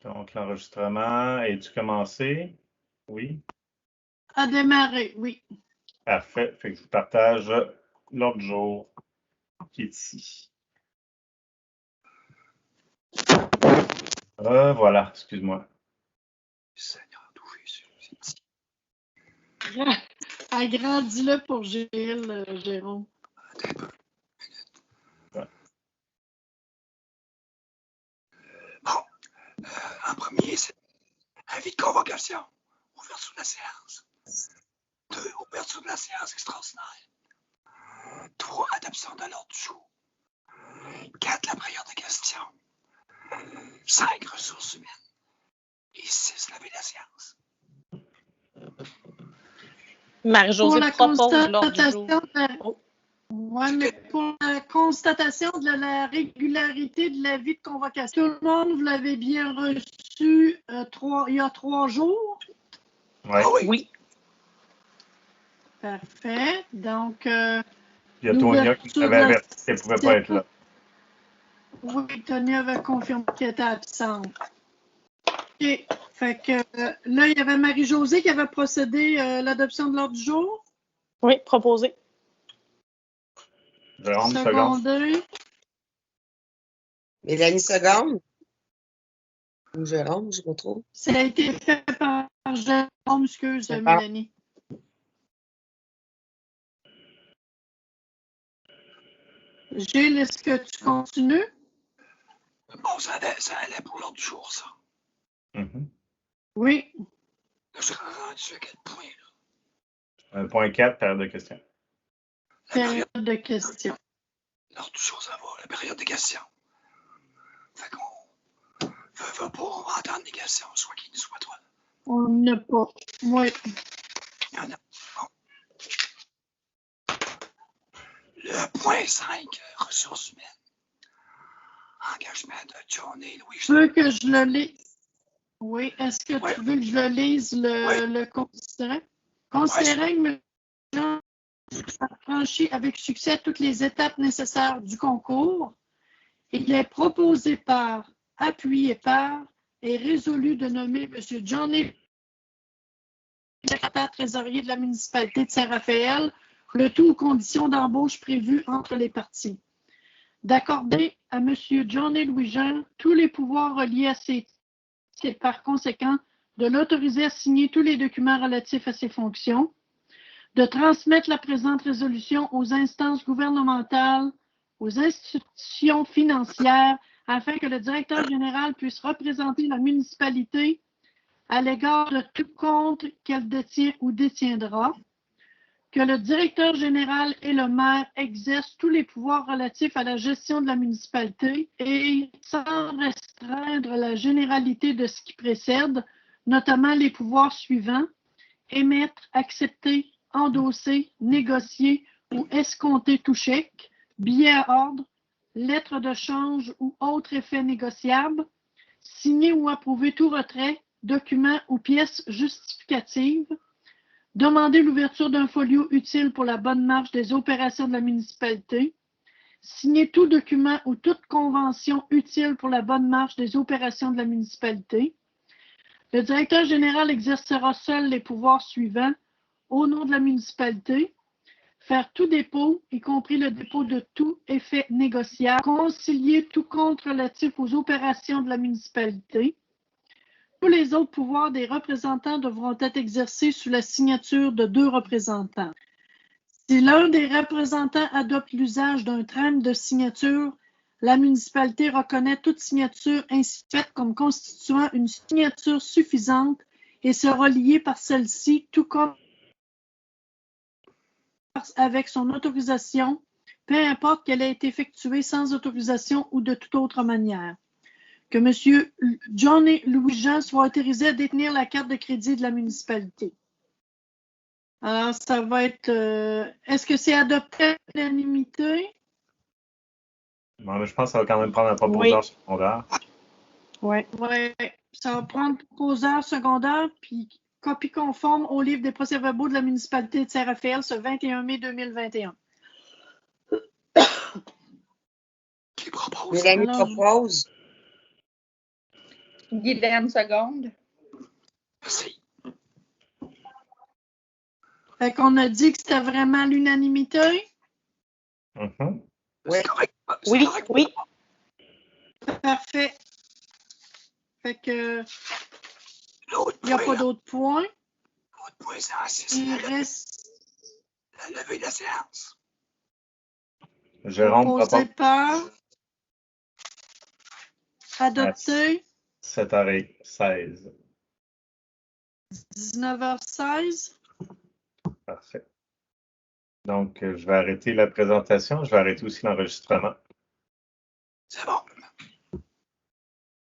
Donc, l'enregistrement, est-tu commencé? Oui. A démarré, oui. Parfait. Fait que je vous partage l'ordre du jour qui est ici. Voilà, excuse-moi. Seigneur, d'où Jésus, c'est petit. Agrandis-le pour Gilles, Jérôme. Attends un peu. Ouais. Bon, en premier, c'est avis de convocation, ouverture de la séance. 2, ouverture de la séance extraordinaire. 3, adoption de l'ordre du jour. 4, la prière de questions. 5, ressources humaines. Et 6, lever la séance. Marie-Josée propose l'ordre du jour. Oui, mais pour la constatation de la régularité de l'avis de convocation, tout le monde, vous l'avez bien reçu il y a 3 jours? Ouais. Ah oui. Oui. Parfait. Donc, Il y a Tonia qui nous avait averti qu'elle ne pouvait pas être là. Oui, Tonia avait confirmé qu'elle était absente. OK. Fait que là, il y avait Marie-Josée qui avait procédé à l'adoption de l'ordre du jour. Oui, proposé. Jérôme, seconde. Secondé. Mélanie seconde. Ou Jérôme, je me trompe. Ça a été fait par Jérôme, excuse, D'accord. Mélanie. Gilles, est-ce que tu continues? Bon, ça allait pour l'ordre du jour, ça. Mhm. Oui. Là, je suis rendu à quel point, là? Point 4, période de questions. Période de questions. L'ordre du jour, ça va. La période de questions. Fait qu'on veut pas, on va entendre les questions, soit qui, soit toi. On n'a pas. Oui. Il y en a. Bon. Le point 5, ressources humaines. Engagement de Johnny Louis. Tu veux que je le lise? Oui. Est-ce que Ouais. tu veux que je le lise, le considérant? Considérant que M. a franchi avec succès toutes les étapes nécessaires du concours, il est proposé par, appuyé par et résolu de nommer M. Johnny, secrétaire trésorier de la municipalité de Saint-Raphaël, le tout aux conditions d'embauche prévues entre les parties. D'accorder à M. Johnny Louis-Jean tous les pouvoirs reliés à ses titres et par conséquent de l'autoriser à signer tous les documents relatifs à ses fonctions, de transmettre la présente résolution aux instances gouvernementales, aux institutions financières, afin que le directeur général puisse représenter la municipalité à l'égard de tout compte qu'elle détient ou détiendra, que le directeur général et le maire exercent tous les pouvoirs relatifs à la gestion de la municipalité et sans restreindre la généralité de ce qui précède, notamment les pouvoirs suivants: émettre, accepter, endosser, négocier ou escompter tout chèque, billet à ordre, lettre de change ou autre effet négociable, signer ou approuver tout retrait, document ou pièce justificative, demander l'ouverture d'un folio utile pour la bonne marche des opérations de la municipalité, signer tout document ou toute convention utile pour la bonne marche des opérations de la municipalité. Le directeur général exercera seul les pouvoirs suivants au nom de la municipalité: faire tout dépôt, y compris le dépôt de tout effet négociable, concilier tout compte relatif aux opérations de la municipalité. Tous les autres pouvoirs des représentants devront être exercés sous la signature de 2 représentants. Si l'un des représentants adopte l'usage d'un trame de signature, la municipalité reconnaît toute signature ainsi faite comme constituant une signature suffisante et sera liée par celle-ci, tout comme avec son autorisation, peu importe qu'elle ait été effectuée sans autorisation ou de toute autre manière. Que M. Johnny Louis-Jean soit autorisé à détenir la carte de crédit de la municipalité. Alors, ça va être... est-ce que c'est adopté à l'unanimité? Bon, mais je pense que ça va quand même prendre un proposeur secondaire. Oui. Oui, ça va prendre proposeur secondaire puis copie conforme au livre des procès-verbaux de la municipalité de Saint-Raphaël ce 21 mai 2021. Qui propose? Mélanie Alors, propose. Guylaine, seconde. Merci. Fait qu'on a dit que c'était vraiment l'unanimité. Mhm. Ouais. C'est correct. C'est Oui, correct. oui. Parfait. Fait que L'autre il n'y a point, pas là, d'autres points. l'autre point, c'est Il la reste levée de la séance. Jérôme proposé propose par adopté 7h16. 19h16. Parfait. Donc, je vais arrêter la présentation. Je vais arrêter aussi l'enregistrement. C'est bon.